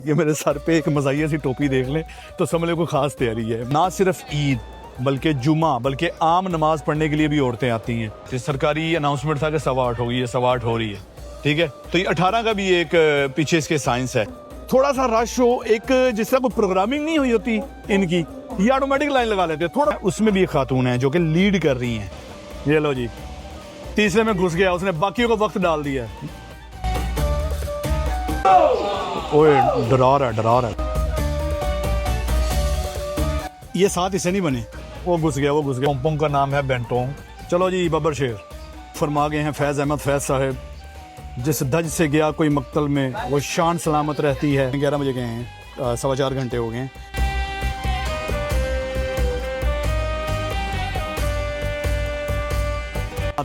ये मेरे सर पे एक मज़ाहिया सी टोपी देख लें तो समझ लो कोई ख़ास तैयारी है। ना सिर्फ ईद बल्कि जुमा बल्कि आम नमाज पढ़ने के लिए भी औरतें आती हैं। तो सरकारी अनाउंसमेंट था कि 8:15 हो गई है, 8:15 हो रही है, ठीक है। तो ये 18 का भी एक पीछे इसके साइंस है। थोड़ा सा रश हो, एक जिस तरह कोई प्रोग्रामिंग नहीं हुई होती इनकी, ये ऑटोमेटिक लाइन लगा लेते हैं थोड़ा। उसमें भी एक खातून है जो कि लीड कर रही हैं। ये लो जी, तीसरे में घुस गया, उसने बाकियों को वक्त डाल दिया। ओए डरा रहा है। ये साथ इसे नहीं बने, वो घुस गया। पोंपोंग का नाम है बेंटोंग। चलो जी, बब्बर शेर फरमा गए हैं फैज़ अहमद फैज़ साहब, जिस धज से गया कोई मक्तल में वो शान सलामत रहती है। 11 बजे गए हैं, 4.25 घंटे हो गए हैं।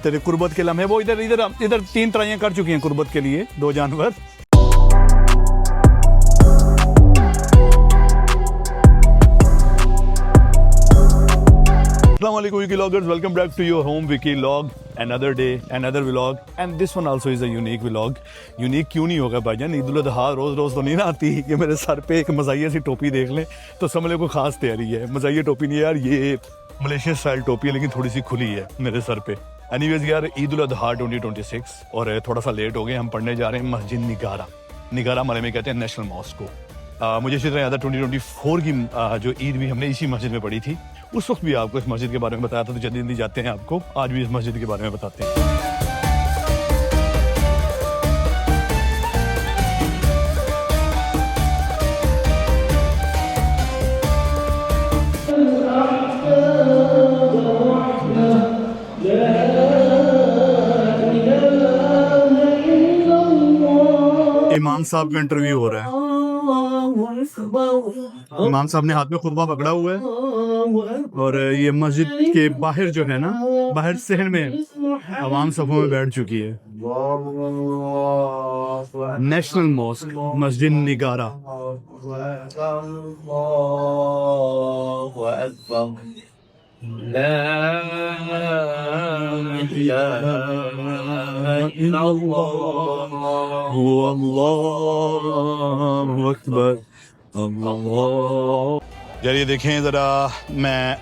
तेरे कुर्बत के लम्हे, वो इधर 3 तराइयां कर चुकी हैं कुर्बत के लिए 2 जानवर। Welcome back to your home Wiki Log. Another day, another vlog, and this one also is a unique vlog. Unique क्यों नहीं होगा भाईजान? ईद उल अज़हा रोज तो नहीं ना आती कि मेरे सर पे एक मज़ाहिया सी टोपी देख लें तो समझ लो कोई ख़ास तैयारी है। मज़ाहिया टोपी नहीं यार, ये मलेशिया स्टाइल टोपी है, लेकिन थोड़ी सी खुली है मेरे सर पे। एनीवेज यार, ईद उल अज़हा 2026 और थोड़ा सा लेट हो गए। हम पढ़ने जा रहे हैं मस्जिद निगारा मले में कहते हैं नेशनल मॉस्क को। मुझे इसी तरह याद है 2024 की जो ईद भी हमने इसी मस्जिद में पढ़ी थी। उस वक्त भी आपको इस मस्जिद के बारे में बताया था, तो जल्दी जाते हैं आपको आज भी इस मस्जिद के बारे में बताते हैं। इमाम साहब का इंटरव्यू हो रहा है। इमाम साहब ने हाथ में खुतबा पकड़ा हुआ है और ये मस्जिद के बाहर जो है ना, बाहर सहन में आवाम सफों में बैठ चुकी है। नेशनल मॉस्क मस्जिद निगारा। यार ये देखें ज़रा, मैं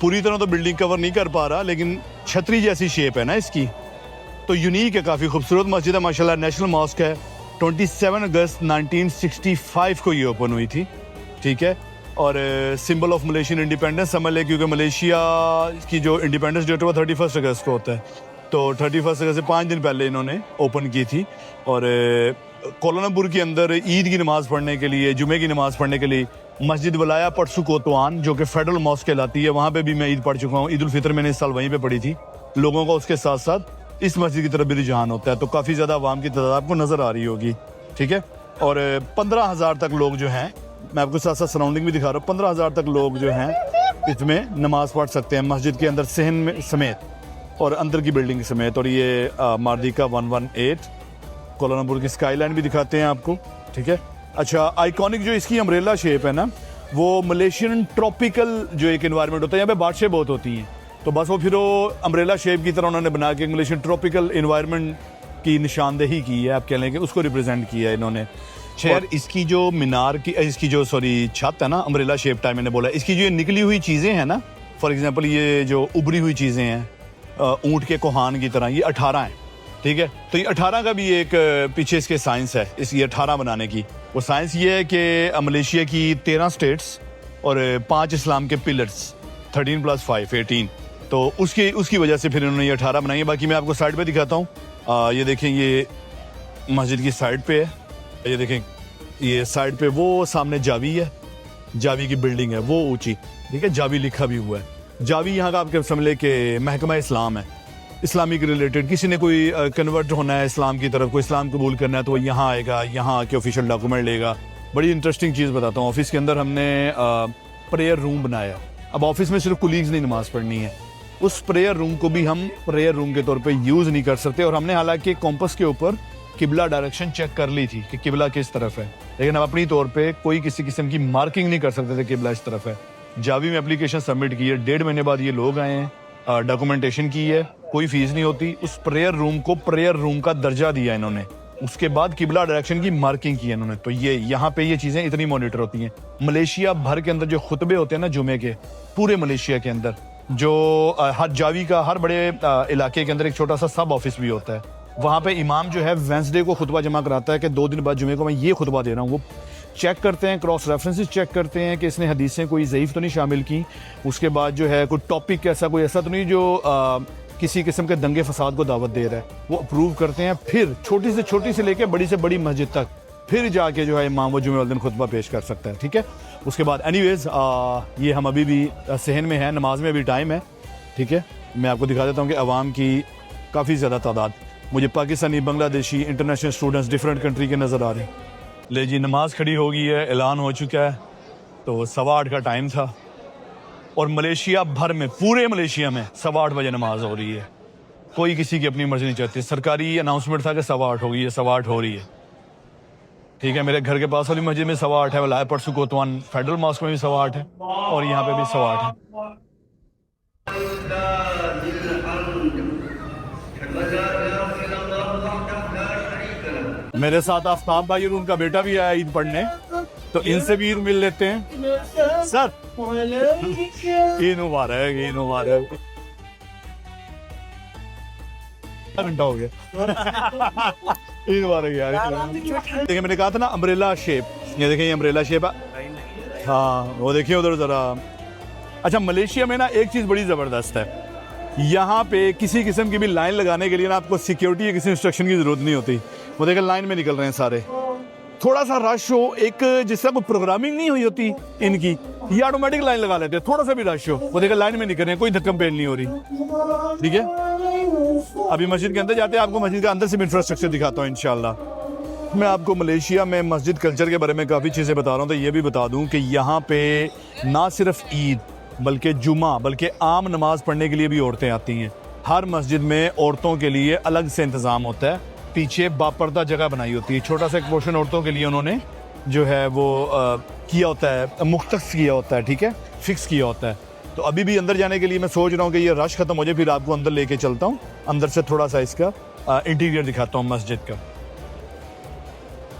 पूरी तरह तो बिल्डिंग कवर नहीं कर पा रहा, लेकिन छतरी जैसी शेप है ना इसकी, तो यूनिक है, काफ़ी खूबसूरत मस्जिद है माशाल्लाह। नेशनल मॉस्क है। 27 अगस्त 1965 को ये ओपन हुई थी, ठीक है। और सिंबल ऑफ मलेशियन इंडिपेंडेंस समझ लें, क्योंकि मलेशिया की जो इंडिपेंडेंस डेट हुआ 31 अगस्त को होता है, तो 31 अगस्त से 5 दिन पहले इन्होंने ओपन की थी। और कोलालमपुर के अंदर ईद की नमाज़ पढ़ने के लिए, जुमे की नमाज़ पढ़ने के लिए मस्जिद वलाया पटसू कोतवान, जो कि फेडरल मॉस्क कहलाती है, वहाँ पे भी मैं ईद पढ़ चुका हूँ। ईद उल फितर मैंने इस साल वहीं पे पढ़ी थी। लोगों का उसके साथ साथ इस मस्जिद की तरफ भी रुझान होता है, तो काफ़ी ज़्यादा आवाम की तादाद आपको नज़र आ रही होगी, ठीक है। और 15,000 तक लोग जो हैं, मैं आपको साथ साथ सराउंडिंग भी दिखा रहा हूँ, 15,000 तक लोग जो हैं इसमें नमाज़ पढ़ सकते हैं मस्जिद के अंदर सहन में समेत और अंदर की बिल्डिंग समेत। और ये मार्दिका 118 कोलालमपुर की स्काई लाइन भी दिखाते हैं आपको, ठीक है। अच्छा, आइकॉनिक जो इसकी अम्ब्रेला शेप है ना, वो मलेशियन ट्रॉपिकल जो एक एनवायरनमेंट होता है, यहाँ पे बारिशें बहुत होती हैं, तो बस वो फिर वो अम्ब्रेला शेप की तरह उन्होंने बना के मलेशियन ट्रॉपिकल एनवायरनमेंट की निशानदेही की है, आप कह लेंगे, उसको रिप्रेजेंट किया है इन्होंने। खैर, इसकी जो मीनार की, इसकी जो छत है ना, अम्ब्रेला शेप टाइम मैंने बोला, इसकी जो निकली हुई चीज़ें हैं ना, फॉर एग्जांपल ये जो उभरी हुई चीज़ें हैं ऊँट के कोहान की तरह, ये 18 हैं, ठीक है। तो ये 18 का भी एक पीछे इसके साइंस है, इस ये 18 बनाने की। वो साइंस ये है कि मलेशिया की 13 स्टेट्स और 5 इस्लाम के पिलर्स, 13 + 5 18, तो उसकी वजह से फिर इन्होंने ये 18 बनाई है। बाकी मैं आपको साइड पे दिखाता हूँ। ये देखें, ये मस्जिद की साइड पे है, ये देखें, ये साइड पे वो सामने जावी है, जावी की बिल्डिंग है वो ऊंची, ठीक है। जावी लिखा भी हुआ है। जावी यहाँ का आपके समझ ले कि महकमा इस्लाम है, इस्लामिक रिलेटेड। किसी ने कोई कन्वर्ट होना है इस्लाम की तरफ, कोई इस्लाम कबूल करना है, तो वो यहाँ आएगा, यहाँ आके ऑफिशियल डॉक्यूमेंट लेगा। बड़ी इंटरेस्टिंग चीज़ बताता हूँ, ऑफिस के अंदर हमने प्रेयर रूम बनाया। अब ऑफिस में सिर्फ कुलीग्स नहीं नमाज़ पढ़नी है, उस प्रेयर रूम को भी हम प्रेयर रूम के तौर पे यूज़ नहीं कर सकते। और हमने हालांकि कॉम्पस के ऊपर किबला डायरेक्शन चेक कर ली थी कि किबला किस तरफ है, लेकिन हम अपनी तौर पे कोई किसी किस्म की मार्किंग नहीं कर सकते थे किबला इस तरफ है। जावी में एप्लीकेशन सबमिट की है, 1.5 महीने बाद ये लोग आए हैं, डॉक्यूमेंटेशन की है, कोई फीस नहीं होती। उस प्रेयर रूम को प्रेयर रूम का दर्जा दिया इन्होंने, उसके बाद किबला डायरेक्शन की मार्किंग की है इन्होंने। तो ये यहाँ पे ये चीज़ें इतनी मॉनिटर होती हैं। मलेशिया भर के अंदर जो खुतबे होते हैं ना जुमे के, पूरे मलेशिया के अंदर जो हर जावी का हर बड़े इलाके के अंदर एक छोटा सा सब ऑफिस भी होता है। वहाँ पे इमाम जो है वेंसडे को खुतबा जमा कराता है कि 2 दिन बाद जुमे को मैं ये खुतबा दे रहा हूँ। वो चेक करते हैं, क्रॉस रेफरेंसेस चेक करते हैं कि इसने हदीसें कोई ज़ईफ़ तो नहीं शामिल की। उसके बाद जो है कोई टॉपिक ऐसा कोई ऐसा तो नहीं जो किसी किस्म के दंगे फसाद को दावत दे रहा है, वो अप्रूव करते हैं। फिर छोटी से लेकर बड़ी से बड़ी मस्जिद तक फिर जाके जो है इमाम वो जुमे वाले दिन खुतबा पेश कर सकता है। ठीक है, उसके बाद एनीवेज ये हम अभी भी सहन में है, नमाज में अभी टाइम है। ठीक है, मैं आपको दिखा देता हूँ कि अवाम की काफ़ी ज़्यादा तादाद, मुझे Pakistani, Bangladeshi, international students different country के नज़र आ रहे हैं। ले जी, नमाज खड़ी हो गई है, ऐलान हो चुका है। तो 8:15 का टाइम था और मलेशिया भर में, पूरे मलेशिया में 8:15 बजे नमाज हो रही है। कोई किसी की अपनी मर्जी नहीं चाहती। सरकारी अनाउंसमेंट था कि 8:15 हो गई है, 8:15 हो रही है। ठीक है, मेरे घर के पास वाली मस्जिद में 8:15 है, वलाय परसों कोतवान फेडरल मॉस्क में भी 8:15 है और यहाँ पे भी 8:15 है। मेरे साथ आफ्ताब भाई और उनका बेटा भी आया ईद पढ़ने, तो इनसे भी ईद मिल लेते हैं। सर ईद मुबारक, ईद मुबारक। घंटा हो गया। ईद मुबारक यार। देखिए, मैंने कहा था ना अम्ब्रेला शेप, ये देखिए, ये अम्ब्रेला शेप है। हाँ, वो देखिए उधर जरा। अच्छा, मलेशिया में ना एक चीज़ बड़ी ज़बरदस्त है, यहाँ पे किसी किस्म की भी लाइन लगाने के लिए ना आपको सिक्योरिटी या किसी इंस्ट्रक्शन की ज़रूरत नहीं होती। वो देखिए लाइन में निकल रहे हैं सारे। थोड़ा सा रश हो, एक जिस तरह कोई प्रोग्रामिंग नहीं हुई होती इनकी, ये ऑटोमेटिक लाइन लगा लेते हैं। थोड़ा सा भी रश हो, वो देखिए लाइन में निकल रहे हैं, कोई धक्कम पेल नहीं हो रही। ठीक है, अभी मस्जिद के अंदर जाते हैं, आपको मस्जिद के अंदर से भी इंफ्रास्ट्रक्चर दिखाता हूँ इंशाल्लाह। मैं आपको मलेशिया में मस्जिद कल्चर के बारे में काफ़ी चीज़ें बता रहा हूँ, तो ये भी बता दूँ कि यहाँ पे ना सिर्फ ईद बल्कि जुमा, बल्कि आम नमाज पढ़ने के लिए भी औरतें आती हैं। हर मस्जिद में औरतों के लिए अलग से इंतज़ाम होता है, पीछे बापर्दा जगह बनाई होती है, छोटा सा एक पोर्शन औरतों के लिए उन्होंने जो है वो किया होता है, मुख्तस किया होता है। ठीक है, फिक्स किया होता है। तो अभी भी अंदर जाने के लिए मैं सोच रहा हूँ कि ये रश ख़त्म हो जाए, फिर आपको अंदर लेके चलता हूँ, अंदर से थोड़ा सा इसका इंटीरियर दिखाता हूँ मस्जिद का।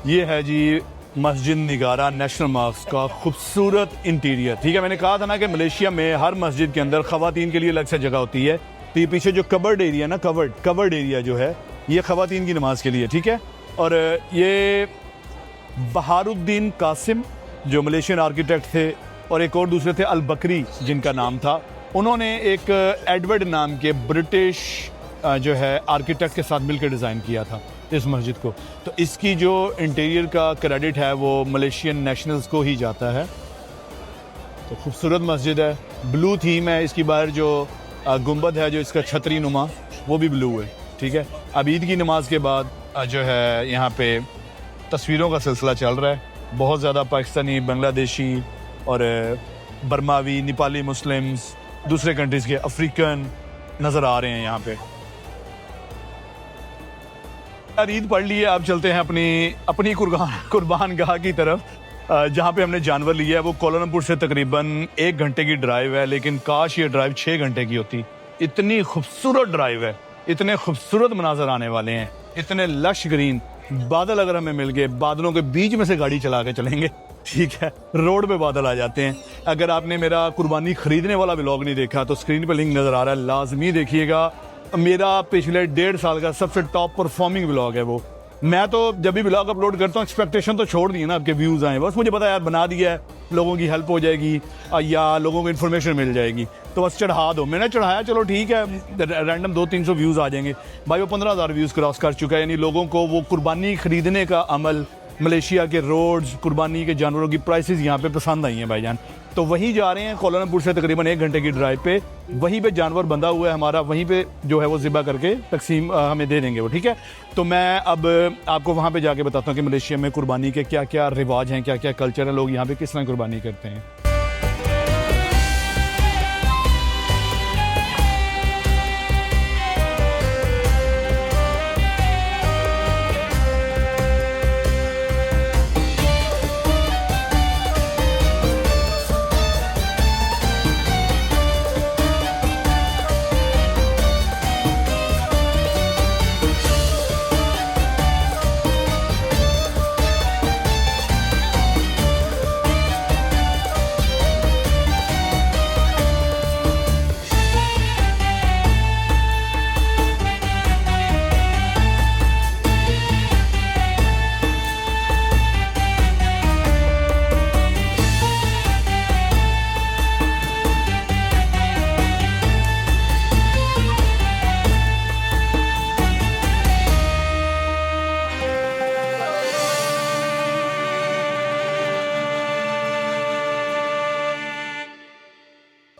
ये है जी मस्जिद निगारा नेशनल मॉस्क का खूबसूरत इंटीरियर। ठीक है, मैंने कहा था ना कि मलेशिया में हर मस्जिद के अंदर ख़वातीन के लिए अलग से जगह होती है। तो ये पीछे जो कवर्ड एरिया ना, कवर्ड एरिया जो है, ये ख़वातीन की नमाज के लिए। ठीक है, और ये बहारुद्दीन कासिम जो मलेशियन आर्किटेक्ट थे, और एक और दूसरे थे अल बकरी जिनका नाम था, उन्होंने एक एडवर्ड नाम के ब्रिटिश जो है आर्किटेक्ट के साथ मिलकर डिज़ाइन किया था इस मस्जिद को। तो इसकी जो इंटीरियर का क्रेडिट है वो मलेशियन नेशनल्स को ही जाता है। तो खूबसूरत मस्जिद है, ब्लू थीम है इसकी। बाहर जो गुंबद है, जो इसका छतरी नुमा, वो भी ब्लू है। ठीक है, अब ईद की नमाज के बाद जो है यहाँ पे तस्वीरों का सिलसिला चल रहा है। बहुत ज़्यादा पाकिस्तानी, बांग्लादेशी और बर्मावी, नेपाली मुस्लिम्स, दूसरे कंट्रीज़ के अफ्रीकन नज़र आ रहे हैं यहाँ पे। यार ईद पढ़ ली है, अब चलते हैं अपनी कुर्बान गाह की तरफ, जहाँ पे हमने जानवर लिया है। वो कोलालमपुर से तकरीबन 1 घंटे की ड्राइव है, लेकिन काश ये ड्राइव 6 घंटे की होती। इतनी खूबसूरत ड्राइव है, इतने खूबसूरत मनाजर आने वाले हैं, इतने लश ग्रीन बादल अगर हमें मिल गए, बादलों के बीच में से गाड़ी चला के चलेंगे। ठीक है, रोड पे बादल आ जाते हैं। अगर आपने मेरा कुर्बानी खरीदने वाला व्लॉग नहीं देखा तो स्क्रीन पे लिंक नज़र आ रहा है, लाजमी देखिएगा। मेरा पिछले 1.5 साल का सबसे टॉप परफॉर्मिंग व्लॉग है वो। मैं तो जब भी व्लॉग अपलोड करता हूँ एक्सपेक्टेशन तो छोड़ दी ना, आपके व्यूज़ आए, बस मुझे पता है यार बना दिया है, लोगों की हेल्प हो जाएगी या लोगों को इन्फॉर्मेशन मिल जाएगी, तो बस चढ़ा दो। मैंने चढ़ाया, चलो ठीक है, रैंडम 200-300 व्यूज़ आ जाएंगे। भाई वो 15,000 व्यूज़ क्रॉस कर चुका है। यानी लोगों को वो कुर्बानी खरीदने का अमल, मलेशिया के रोड्स, कुर्बानी के जानवरों की प्राइसेस यहाँ पे पसंद आई हैं भाईजान। तो वहीं जा रहे हैं कोलालमपुर से तकरीबन 1 घंटे की ड्राइव पे, वहीं पे जानवर बंधा हुआ है हमारा, वहीं पे जो है वो ज़िबा करके तकसीम हमें दे देंगे वो। ठीक है, तो मैं अब आपको वहाँ पे जाके बताता हूँ कि मलेशिया में कुर्बानी के क्या क्या रिवाज हैं, क्या क्या कल्चर है, लोग यहाँ पे किस तरह कुर्बानी करते हैं।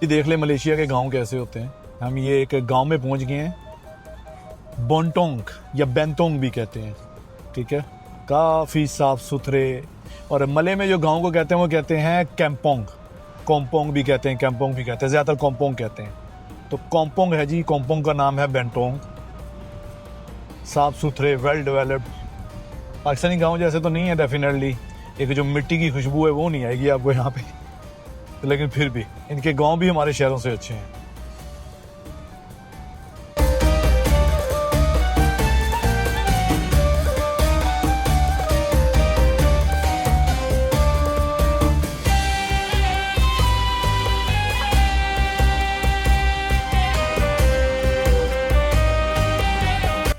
ये देख ले मलेशिया के गांव कैसे होते हैं। हम ये एक गांव में पहुंच गए हैं, बोंटोंग या बेंतोंग भी कहते हैं, ठीक है। काफ़ी साफ सुथरे, और मले में जो गांव को कहते हैं वो कहते हैं कैंपोंग, कोम्पोंग भी कहते हैं, कैंपोंग भी कहते हैं, ज़्यादातर कोम्पोंग कहते हैं। तो कोम्पोंग है जी, कोम्पोंग का नाम है बेंटोंग। साफ सुथरे, वेल डेवलप्ड, पाकिस्तानी गांव जैसे तो नहीं है डेफिनेटली, एक जो मिट्टी की खुशबू है वो नहीं आएगी आपको यहाँ पे, तो लेकिन फिर भी इनके गांव भी हमारे शहरों से अच्छे हैं।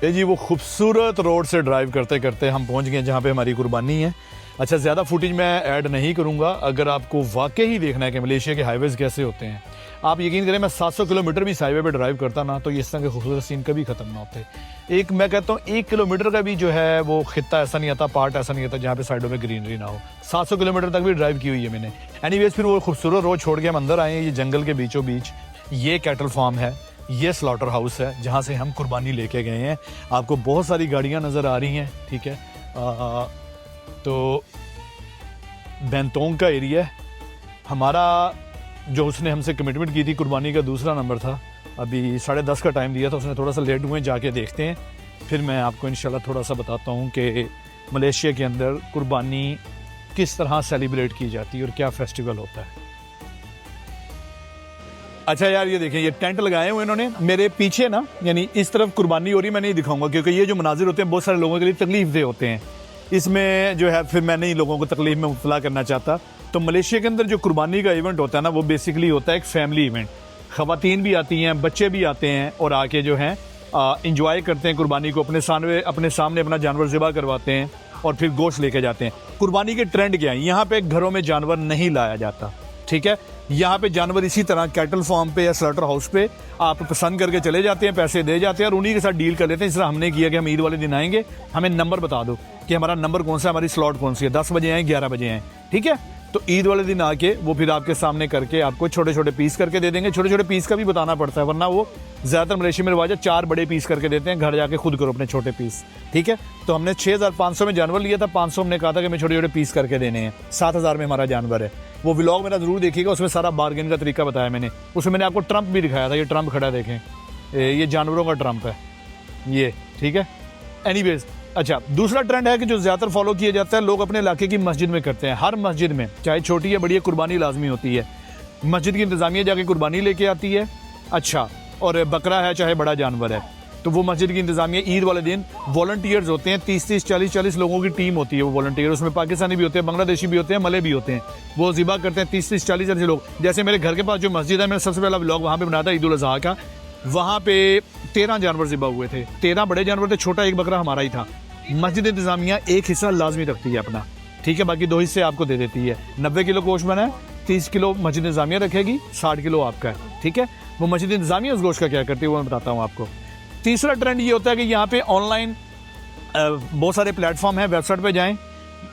ये जी वो खूबसूरत रोड से ड्राइव करते करते हम पहुंच गए जहाँ पे हमारी कुर्बानी है। अच्छा, ज़्यादा फुटेज मैं ऐड नहीं करूँगा। अगर आपको वाकई ही देखना है कि मलेशिया के हाईवेज़ कैसे होते हैं, आप यकीन करें मैं 700 किलोमीटर भी इस हाईवे पे ड्राइव करता ना, तो इस तरह के खूबसूरत सीन कभी ख़त्म ना होते। एक मैं कहता हूँ 1 किलोमीटर का भी जो है वो खित्ता ऐसा नहीं आता, पार्ट ऐसा नहीं आता जहाँ पे साइडों में ग्रीनरी ना हो। 700 किलोमीटर तक भी ड्राइव की हुई है मैंने। एनीवेज, फिर वो खूबसूरत रोड छोड़ के हम अंदर आए हैं, ये जंगल के बीचों बीच। ये कैटल फार्म है, ये स्लॉटर हाउस है जहाँ से हम कुर्बानी लेके गए हैं। आपको बहुत सारी गाड़ियाँ नज़र आ रही हैं, ठीक है। तो बेंतोंग का एरिया है हमारा। जो उसने हमसे कमिटमेंट की थी कुर्बानी का दूसरा नंबर था, अभी 10:30 का टाइम दिया था उसने, थोड़ा सा लेट हुए, जाके देखते हैं। फिर मैं आपको इंशाल्लाह थोड़ा सा बताता हूँ कि मलेशिया के अंदर कुर्बानी किस तरह सेलिब्रेट की जाती है और क्या फेस्टिवल होता है। अच्छा यार, ये देखें, ये टेंट लगाए हुए इन्होंने मेरे पीछे ना, यानी इस तरफ कुर्बानी हो रही, मैं नहीं दिखाऊंगा क्योंकि ये जो मनाजिर होते हैं बहुत सारे लोगों के लिए तकलीफ दे होते हैं। इसमें जो है फिर मैं नहीं लोगों को तकलीफ में मुब्तला करना चाहता। तो मलेशिया के अंदर जो कुर्बानी का इवेंट होता है ना, वो बेसिकली होता है एक फैमिली इवेंट। ख़वातीन भी आती हैं, बच्चे भी आते हैं और आके जो हैं इंजॉय करते हैं कुर्बानी को, अपने सामने अपना जानवर ज़िबा करवाते हैं और फिर गोश्त लेके जाते हैं। कुर्बानी के ट्रेंड क्या है, यहाँ पे घरों में जानवर नहीं लाया जाता, ठीक है। यहाँ पे जानवर इसी तरह कैटल फार्म पे या स्लॉटर हाउस पे आप पसंद करके चले जाते हैं, पैसे दे जाते हैं और उन्हीं के साथ डील कर लेते हैं। इस तरह हमने किया कि हम ईद वाले दिन आएंगे, हमें नंबर बता दो कि हमारा नंबर कौन सा है, हमारी स्लॉट कौन सी है, 10 बजे आए, 11 बजे आए, ठीक है। तो ईद वाले दिन आके वो फिर आपके सामने करके आपको छोटे छोटे पीस करके दे देंगे। छोटे छोटे पीस का भी बताना पड़ता है, वरना वो ज़्यादातर मलेशिया में रिवाज है 4 बड़े पीस करके देते हैं, घर जाके खुद करो अपने छोटे पीस, ठीक है। तो हमने 6500 में जानवर लिया था, 500 हमने कहा था कि हमें छोटे छोटे पीस करके देने हैं। 7000 में हमारा जानवर है। वो व्लॉग मेरा ज़रूर देखिएगा, उसमें सारा बार्गेन का तरीका बताया मैंने। उसमें मैंने आपको ट्रम्प भी दिखाया था, ये ट्रम्प खड़ा देखें, ये जानवरों का ट्रम्प है ये, ठीक है। एनीवेज, अच्छा, दूसरा ट्रेंड है कि जो ज़्यादातर फॉलो किया जाता है, लोग अपने इलाके की मस्जिद में करते हैं। हर मस्जिद में चाहे छोटी या बड़ी, कुर्बानी लाजमी होती है। मस्जिद की इंतज़ामिया जाके कुर्बानी लेके आती है। अच्छा, और बकरा है चाहे बड़ा जानवर है, तो वो मस्जिद की इंतज़ामिया ईद वाले दिन वॉलंटियर्स होते हैं, 30-30, 40-40 लोगों की टीम होती है वो वॉलंटियर। उसमें पाकिस्तानी भी होते हैं, बांग्लादेशी भी होते हैं, मले भी होते हैं। वो ज़िबा करते हैं 30-30, 40-40 लोग। जैसे मेरे घर के पास जो मस्जिद है, मैंने सबसे पहला व्लॉग वहाँ पे बनाया था ईद उल अज़हा का। वहाँ पे 13 जानवर ज़िबा हुए थे, 13 बड़े जानवर थे, छोटा एक बकरा हमारा ही था। मस्जिद इंतज़ामिया एक हिस्सा लाजमी रखती है अपना, ठीक है, बाकी 2 हिस्से आपको दे देती है। 90 किलो गोश्त बना है, 30 किलो मस्जिद इंतज़ामिया रखेगी, 60 किलो आपका है, ठीक है। वो मस्जिद इंतज़ामिया उस गोश्त का क्या करती है वो मैं बताता हूँ आपको। तीसरा ट्रेंड ये होता है कि यहाँ पे ऑनलाइन बहुत सारे प्लेटफॉर्म हैं, वेबसाइट पे जाएं,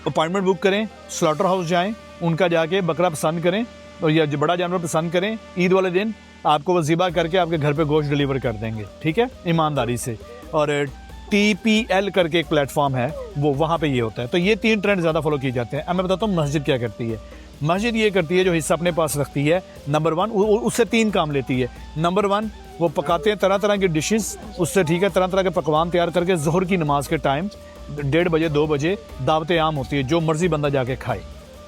अपॉइंटमेंट बुक करें, स्लॉटर हाउस जाएं, उनका जाके बकरा पसंद करें और या बड़ा जानवर पसंद करें। ईद वाले दिन आपको वो ज़िबा करके आपके घर पे गोश्त डिलीवर कर देंगे, ठीक है, ईमानदारी से। और TPL करके एक प्लेटफॉर्म है, वो वहाँ पे ये होता है। तो ये 3 ट्रेंड ज़्यादा फॉलो किए जाते हैं। अब मैं बताता हूँ मस्जिद क्या करती है। मस्जिद ये करती है, जो हिस्सा अपने पास रखती है, नंबर 1 उससे 3 काम लेती है। नंबर 1, वो पकाते हैं तरह तरह की डिशेस उससे, ठीक है, तरह तरह के पकवान तैयार करके ज़ोहर की नमाज के टाइम 1:30 बजे 2 बजे दावतें आम होती है, जो मर्जी बंदा जाके खाए,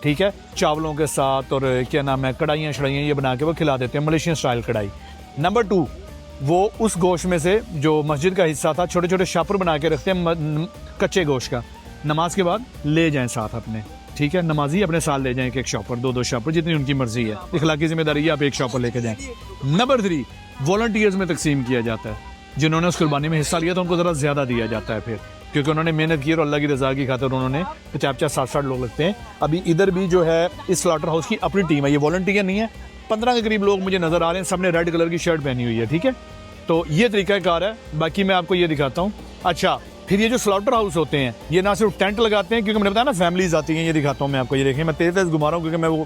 ठीक है, चावलों के साथ। और क्या नाम है, कढ़ाइयाँ शढ़ाइयाँ ये बना के वो खिला देते हैं, मलेशियन स्टाइल कढ़ाई। नंबर 2, वो उस गोश्त में से जो मस्जिद का हिस्सा था, छोटे छोटे शापर बना के रखते हैं कच्चे गोश्त का, नमाज के बाद ले जाएं साथ अपने, ठीक है, नमाजी अपने साथ ले जाएं, एक शॉपर, 2 शॉपर, जितनी उनकी मर्जी है, इखलाकी जिम्मेदारी है, आप एक शॉपर लेके जाएं। नंबर 3, वॉलंटियर्स में तकसीम किया जाता है। जिन्होंने उस कुर्बानी में हिस्सा लिया तो उनको ज़रा ज़्यादा दिया जाता है फिर, क्योंकि उन्होंने मेहनत की और अल्लाह की रज़ा की खातिर उन्होंने 50-60 लोग लगते हैं। अभी इधर भी जो है इस स्लॉटर हाउस की अपनी टीम है, ये वॉलंटियर नहीं है। 15 के करीब लोग मुझे नज़र आ रहे हैं, सबने रेड कलर की शर्ट पहनी हुई है, ठीक है। तो ये तरीक़ाकार है। बाकी मैं आपको ये दिखाता हूँ। अच्छा, फिर ये जो स्लॉटर हाउस होते हैं, ये ना सिर्फ टेंट लगाते हैं, क्योंकि मैंने बताया ना फैमिलीज आती हैं, ये दिखाता हूँ मैं आपको। ये देखें, मैं तेज़ घुमा रहा हूँ क्योंकि मैं वो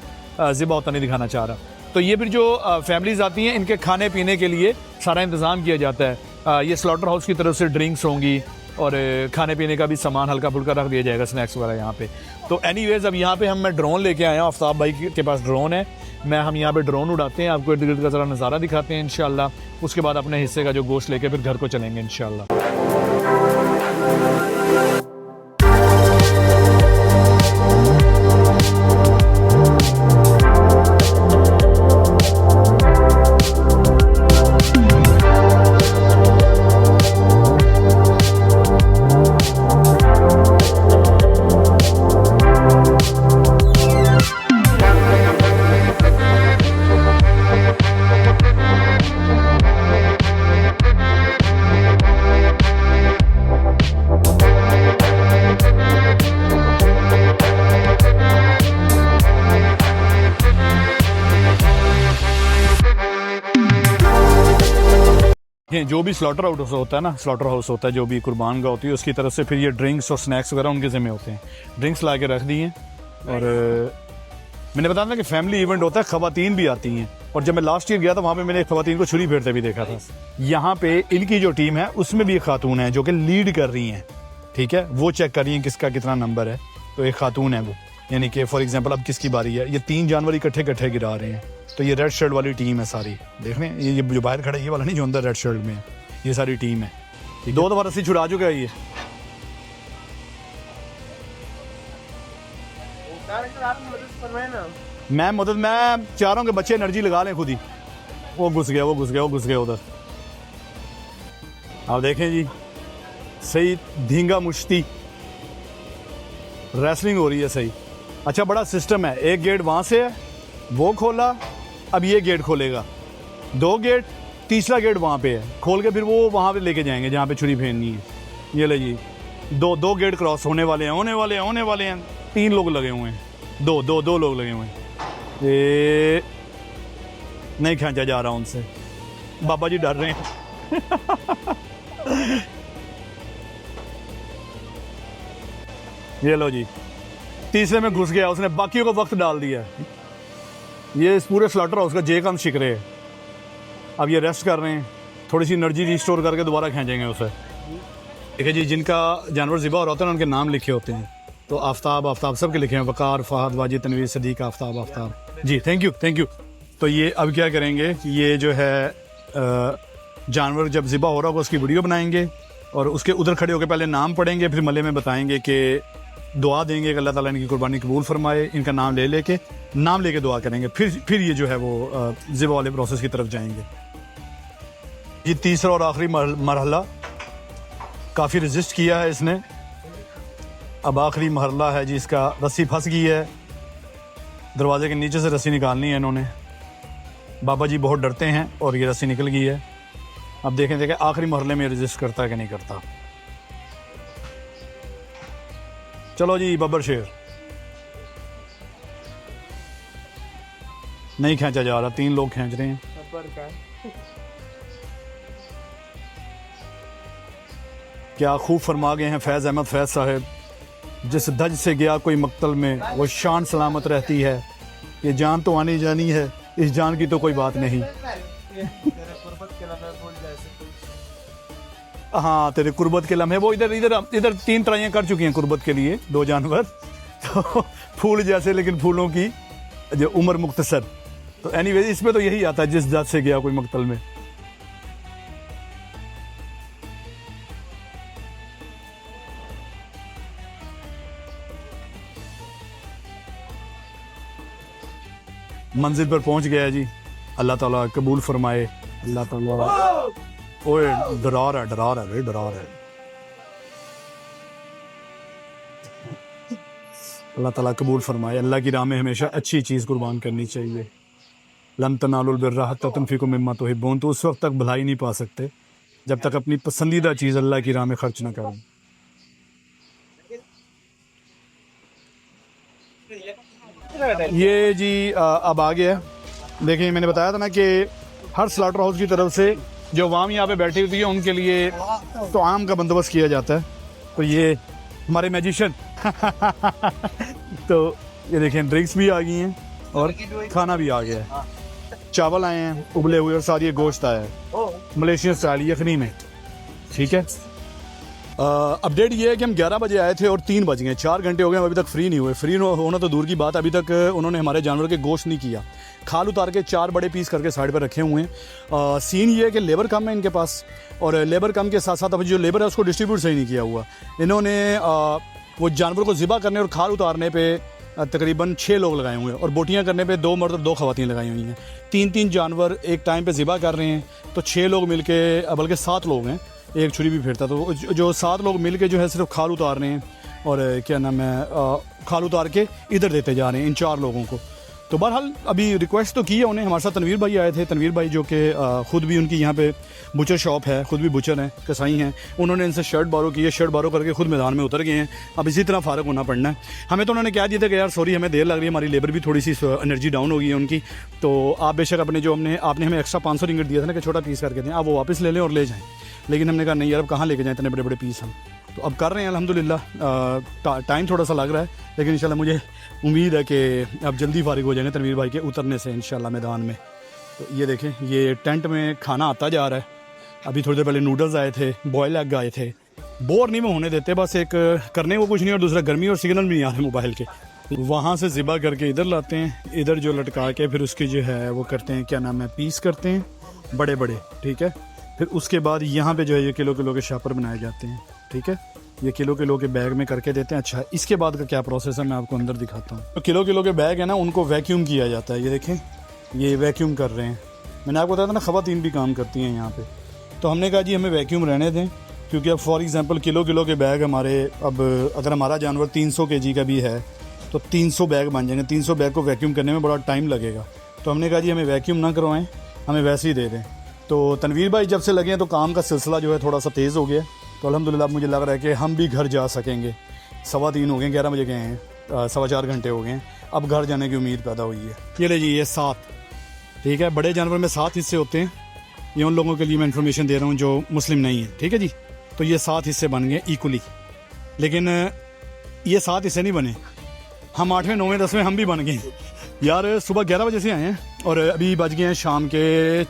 ज़िबा होता नहीं दिखाना चाह रहा। तो ये फिर जो फैमिलीज आती हैं इनके खाने पीने के लिए सारा इंतज़ाम किया जाता है। ये स्लॉटर हाउस की तरफ से ड्रिंक्स होंगी और खाने पीने का भी सामान हल्का फुल्का रख दिया जाएगा, स्नैक्स वगैरह यहाँ पे। तो एनीवेज अब यहाँ पे मैं ड्रोन लेके आया हूँ, आफ्ताब भाई के पास ड्रोन है। हम यहाँ पे ड्रोन उड़ाते हैं, आपको इर्द गिर्द का ज़रा नज़ारा दिखाते हैं इंशाल्लाह। उसके बाद अपने हिस्से का जो गोश्त लेके फिर घर को चलेंगे इंशाल्लाह। जो भी स्लॉटर हाउस होता है ना, स्लॉटर हाउस होता है जो भी कुर्बान का होती है, उसकी तरफ से फिर ये ड्रिंक्स और स्नैक्स वगैरह उनके ज़िम्मे होते हैं। ड्रिंक्स ला के रख दी हैं। और मैंने बताया था कि फैमिली इवेंट होता है, ख़वातीन भी आती हैं। और जब मैं लास्ट ईयर गया था वहाँ पे मैंने एक ख़वातीन को छुरी फेरते भी देखा था। यहाँ पे इनकी जो टीम है उसमें भी एक खातून है जो कि लीड कर रही हैं, ठीक है। वो चेक कर रही हैं किसका कितना नंबर है। तो एक खातून है वो, यानी कि फॉर एग्जाम्पल अब किसकी बारी है। ये 3 जानवर इकट्ठे गिरा रहे हैं। तो ये रेड शर्ट वाली टीम है सारी, देख रहे हैं। ये जो बाहर खड़ा है ये वाला नहीं, जो अंदर रेड शर्ट में है, ये सारी टीम है। 2 दफा रस्सी छुड़ा चुका है ये। मैं चाह रहा हूँ कि बच्चे एनर्जी लगा लें खुद ही। वो घुस गया उधर। आप देखें जी, सही धींगा मुश्ती रेसलिंग हो रही है सही। अच्छा, बड़ा सिस्टम है। एक गेट वहाँ से है, वो खोला, अब ये गेट खोलेगा। 2 गेट, तीसरा गेट वहाँ पे है, खोल के फिर वो वहाँ पे लेके जाएंगे जहाँ पे छुरी फेरनी है। ये ले जी, दो गेट क्रॉस होने वाले हैं। 3 लोग लगे हुए हैं, दो लोग लगे हुए हैं। ये नहीं खींचा जा रहा उनसे, बाबा जी डर रहे हैं। ये लो जी, तीसरे में घुस गया, उसने बाकियों को वक्त डाल दिया। ये इस पूरे स्लॉटर हाउस का जे काम शिक रहे हैं। अब ये रेस्ट कर रहे हैं, थोड़ी सी एनर्जी रिस्टोर करके दोबारा खींचेंगे उसे। देखिए जी, जिनका जानवर ज़िबा हो रहा होता है ना, उनके नाम लिखे होते हैं। तो आफ्ताब सब के लिखे हैं, वकार, फहद, वाजिद, तनवीर, सदीक, आफ्ताब जी। Thank you. तो ये अब क्या करेंगे, ये जो है जानवर जब ज़िबा हो रहा होगा उसकी वीडियो बनाएंगे और उसके उधर खड़े होकर पहले नाम पढ़ेंगे, फिर मल्ले में बताएंगे कि दुआ देंगे कि अल्लाह ताला इनकी कुर्बानी कबूल फरमाए। इनका नाम लेके दुआ करेंगे। फिर ये जो है वो ज़िबा वाले प्रोसेस की तरफ जाएंगे। ये तीसरा और आखिरी मरहला, काफ़ी रजिस्ट किया है इसने। अब आखिरी मरहला है जी इसका। रस्सी फंस गई है, दरवाजे के नीचे से रस्सी निकालनी है इन्होंने। बाबा जी बहुत डरते हैं और ये रस्सी निकल गई है। अब देखें आखिरी मरहले में रजिस्ट करता है कि नहीं करता। चलो जी, बब्बर शेर नहीं खींचा जा रहा, 3 लोग खींच रहे हैं। क्या खूब फरमा गए हैं फैज़ अहमद फैज़ साहब, जिस धज से गया कोई मक्तल में वो शान सलामत रहती है। ये जान तो आनी जानी है, इस जान की तो कोई बात नहीं। हाँ, तेरे कुर्बत के लम्हे। वो इधर 3 तराइयाँ कर चुकी हैं कुर्बत के लिए 2 जानवर। तो फूल जैसे, लेकिन फूलों की जो उम्र मुख्तसर। तो एनीवेज इसमें तो यही आता है, जिस जात से गया कोई मक्तल में। मंजिल पर पहुंच गया जी। अल्लाह ताला कबूल फरमाए। अल्लाह ताला, ओए डरा रहा है। अल्लाह ताला कबूल फरमाए। अल्लाह की राह में हमेशा अच्छी चीज़ कुर्बान करनी चाहिए। लन तनालुल बिर्रा हत्ता तुनफिकू मिम्मा तुहिब्बून। तो उस वक्त तक भलाई नहीं पा सकते जब तक अपनी पसंदीदा चीज़ अल्लाह की राह में खर्च ना करें। ये जी अब आ गया। देखिए, मैंने बताया था ना कि हर स्लॉटर हाउस की तरफ से जो अवाम यहाँ पे बैठी होती है उनके लिए तो आम का बंदोबस्त किया जाता है। तो ये हमारे मैजिशियन तो ये देखें, ड्रिंक्स भी आ गई हैं और खाना भी आ गया है। चावल आए हैं उबले हुए और साथ ये गोश्त आया है मलेशियन स्टाइल यखनी में, ठीक है। अपडेट ये है कि हम 11 बजे आए थे और 3 बज गए, 4 घंटे हो गए, हम अभी तक फ्री नहीं हुए। फ्री होना तो दूर की बात, अभी तक उन्होंने हमारे जानवर के गोश्त नहीं किया। खाल उतार के 4 बड़े पीस करके साइड पर रखे हुए हैं। सीन ये है कि लेबर कम है इनके पास, और लेबर कम के साथ साथ अभी जो लेबर है उसको डिस्ट्रीब्यूट सही नहीं किया हुआ। इन्होंने वो जानवर को ज़िबा करने और खाल उतारने पर तकरीबन 6 लोग लगाए हुए हैं, और बोटियाँ करने पे 2 मर्द और 2 ख़वातीन लगाई हुई हैं। 3-3 जानवर एक टाइम पे ज़िबा कर रहे हैं, तो 6 लोग मिलके, बल्कि 7 लोग हैं, एक छुरी भी फिरता, तो जो 7 लोग मिलके जो है सिर्फ खाल उतार रहे हैं, और क्या नाम है, खाल उतार के इधर देते जा रहे हैं इन 4 लोगों को। तो बहरहाल अभी रिक्वेस्ट तो की है उन्हें। हमारे साथ तनवीर भाई आए थे, तनवीर भाई जो कि ख़ुद भी उनकी यहाँ पे बुचर शॉप है, ख़ुद भी बुचर हैं, कसाई हैं। उन्होंने इनसे शर्ट बारो की है, शर्ट बारो करके खुद मैदान में उतर गए हैं। अब इसी तरह फ़ारग होना पड़ना है हमें। तो उन्होंने कह दिया था कि यार सॉरी हमें देर लग रही है, हमारी लेबर भी थोड़ी सी एनर्जी डाउन हो गई है उनकी, तो आप बेशक अपने जो आपने हमें एक्स्ट्रा 500 रिंगट दिया था ना कि छोटा पीस करके दें, आप वो वापस ले लें और ले जाएँ। लेकिन हमने कहा नहीं यार अब कहाँ लेके जाएँ इतने बड़े बड़े पीस हम, तो अब कर रहे हैं अल्हम्दुलिल्लाह। टाइम थोड़ा सा लग रहा है, लेकिन इंशाल्लाह मुझे उम्मीद है कि अब जल्दी फारिग हो जाएंगे तनवीर भाई के उतरने से इंशाल्लाह मैदान में। तो ये देखें, ये टेंट में खाना आता जा रहा है। अभी थोड़ी देर पहले नूडल्स आए थे, बॉयल एग आए थे। बोर नहीं में होने देते, बस एक करने को कुछ नहीं, और दूसरा गर्मी और सिग्नल भी नहीं आ रहे मोबाइल के। वहाँ से ज़िबा करके इधर लाते हैं, इधर जो लटका के फिर उसकी जो है वो करते हैं, क्या नाम है, पीस करते हैं बड़े बड़े, ठीक है। फिर उसके बाद यहाँ पे जो है ये किलो किलो के शापर बनाए जाते हैं, ठीक है। ये किलो किलो के बैग में करके देते हैं। अच्छा, इसके बाद का क्या प्रोसेस है मैं आपको अंदर दिखाता हूँ। तो किलो किलो के बैग है ना, उनको वैक्यूम किया जाता है। ये देखें, ये वैक्यूम कर रहे हैं। मैंने आपको बताया था ना ख़वातीन भी काम करती हैं यहाँ पे, तो हमने कहा जी हमें वैक्यूम रहने दें, क्योंकि अब फॉर एग्जांपल किलो किलो के बैग हमारे, अब अगर हमारा जानवर 300 kg का भी है तो 300 बैग बन जाएंगे। 300 बैग को वैक्यूम करने में बड़ा टाइम लगेगा, तो हमने कहा जी हमें वैक्यूम ना करवाएं, हमें वैसे ही दे दें। तो तनवीर भाई जब से लगे हैं तो काम का सिलसिला जो है थोड़ा सा तेज़ हो गया, तो अल्हम्दुलिल्लाह मुझे लग रहा है कि हम भी घर जा सकेंगे। 3:15 हो गए, 11 बजे गए हैं, 4.25 घंटे हो गए हैं, अब घर जाने की उम्मीद पैदा हुई है। ये ले जी, ये 7, ठीक है। बड़े जानवर में 7 हिस्से होते हैं, ये उन लोगों के लिए मैं इन्फॉर्मेशन दे रहा हूँ जो मुस्लिम नहीं है, ठीक है जी। तो ये 7 हिस्से बन गए इक्वली, लेकिन ये 7 हिस्से नहीं बने, हम 8वें 9वें 10वें हम भी बन गए यार। सुबह 11 बजे से आए हैं और अभी बज गए हैं शाम के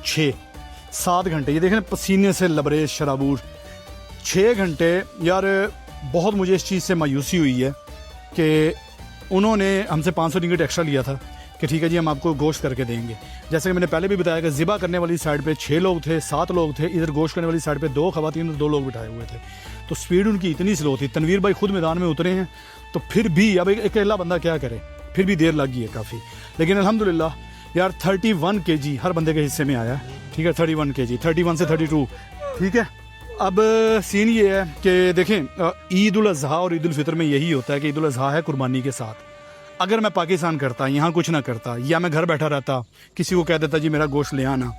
7 घंटे। ये देखें पसीने से लबरेज शराबूर 6 घंटे यार। बहुत मुझे इस चीज़ से मायूसी हुई है कि उन्होंने हमसे 500 रिंगट एक्स्ट्रा लिया था कि ठीक है जी हम आपको गोश्त करके देंगे। जैसे कि मैंने पहले भी बताया कि ज़िबा करने वाली साइड पे 6 लोग थे, 7 लोग थे, इधर गोश्त करने वाली साइड पे 2 ख़वातीन और 2 लोग बिठाए हुए थे। तो स्पीड उनकी इतनी स्लो थी। तनवीर भाई खुद मैदान में उतरे हैं, तो फिर भी अब एक अकेला बंदा क्या करे, फिर भी देर लग गई है काफ़ी। लेकिन अल्हम्दुलिल्लाह यार 31 kg हर बंदे के हिस्से में आया, ठीक है। 31 kg, 31 से 32, ठीक है। अब सीन ये है कि देखें, ईद उल अज़हा और ईद उल फितर में यही होता है कि ईद उल अज़हा है कुर्बानी के साथ। अगर मैं पाकिस्तान करता, यहाँ कुछ ना करता, या मैं घर बैठा रहता, किसी को कह देता जी मेरा गोश्त ले आना,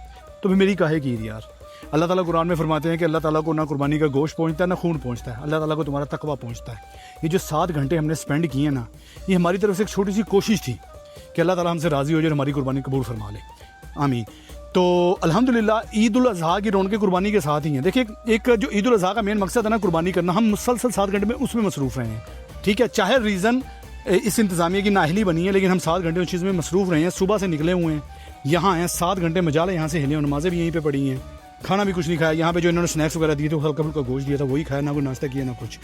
तो भी मेरी काहे की ईद यार। अल्लाह ताला कुरान में फरमाते हैं कि अल्लाह ताला को ना कुर्बानी का गोश्त पहुँचता है ना खून पहुँचता है, अल्लाह ताला को तुम्हारा तकवा पहुँचता है। ये जो 7 घंटे हमने स्पेंड किए ना, ये हमारी तरफ से एक छोटी सी कोशिश थी कि अल्लाह ताला हमसे राज़ी हो जाए, हमारी कुर्बानी कबूल फरमा ले, आमीन। तो अल्हम्दुलिल्लाह ईद उल अज़हा की रौनकें कुर्बानी के साथ ही हैं। देखिए, एक जो ईद उल अज़हा का मेन मकसद है ना कुर्बानी करना, हम मुसलसल 7 घंटे में उसमें मसरूफ़ रहे हैं, ठीक है। चाहे रीज़न इस इंतज़ामिया की नाअहली बनी है, लेकिन हम 7 घंटे उस चीज़ में मसरूफ़ रहे हैं। सुबह से निकले हुए हैं, यहाँ हैं 7 घंटे मजाल है, यहाँ से हिले और नमाज़ें भी यहीं पे पड़ी हैं, खाना भी कुछ नहीं खाया। यहाँ पे जो इन्होंने स्नैक्स वगैरह दिए थे, हल्का फुल्का गोश्त दिया था, वही खाया, ना कोई नाश्ता किया ना कुछ।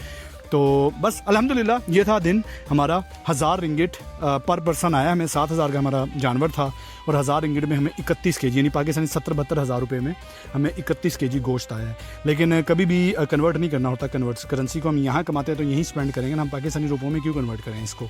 तो बस अल्हम्दुलिल्लाह ये था दिन हमारा। 1000 रिंगिट पर पर्सन आया, हमें 7000 का हमारा जानवर था, और 1000 रिंगिट में हमें 31 kg यानी पाकिस्तानी 70-72 हज़ार रुपये में हमें 31 kg गोश्त आया है। लेकिन कभी भी कन्वर्ट नहीं करना होता, करेंसी को हम यहाँ कमाते हैं तो यहीं स्पेंड करेंगे ना, हम पाकिस्तानी रुपयों में क्यों कन्वर्ट करें इसको।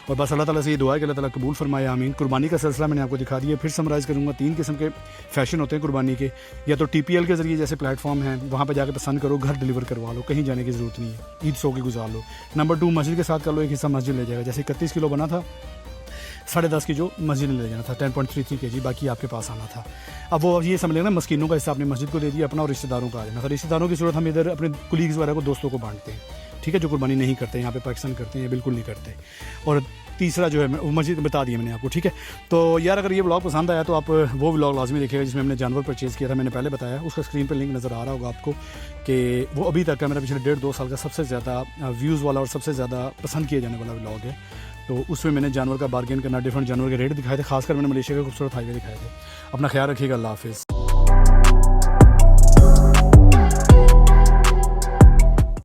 और बस अल्लाह ताला से ये दुआ है कि अल्लाह ताला कबूल फरमाए, आमीन। कुर्बानी का सिलसिला मैंने आपको दिखा दिया, फिर समराइज़ करूँगा। 3 किस्म के फैशन होते हैं कुर्बानी के, या तो TPL के ज़रिए जैसे प्लेटफॉर्म है वहाँ पर जाकर पसंद करो, घर डिलीवर करवा लो, कहीं जाने की ज़रूरत नहीं है, ईद सो के गुजार लो। नंबर 2 मस्जिद के साथ कर लो, एक हिस्सा मस्जिद ले जाएगा। जैसे 31 किलो बना था, 10.5 की जो मस्जिद में ले जाना था, 10.33 kg बाकी आपके पास आना था। अब वो ये समझ लेना मस्किनों का हिस्सा अपने मस्जिद को दे दिया अपना, और रिश्तेदारों का आ जाना था। रिश्तेदारों की सूरत हम इधर अपने कुलीग्स वगैरह को, दोस्तों को बांटते हैं, ठीक है, जो कुर्बानी नहीं करते यहाँ पे पाकिस्तान करते हैं, बिल्कुल नहीं करते। और तीसरा जो है मस्जिद बता दिया मैंने आपको, ठीक है। तो यार अगर ये व्लॉग पसंद आया तो आप वो व्लॉग लाजमी देखिएगा जिसमें हमने जानवर परचेज़ किया था, मैंने पहले बताया, उसका स्क्रीन पर लिंक नज़र आ रहा होगा आपको, कि वो अभी तक का मेरा पिछले 1.5-2 साल का सबसे ज़्यादा व्यूज़ वाला और सबसे ज़्यादा पसंद किया जाने वाला व्लॉग है। तो उसमें मैंने जानवर का बार्गेन करना, डिफरेंट जानवर के रेट दिखाए थे, खासकर मैंने मलेशिया के खूबसूरत हाईवे दिखाए थे। अपना ख्याल रखिएगा, अल्लाह हाफिज़।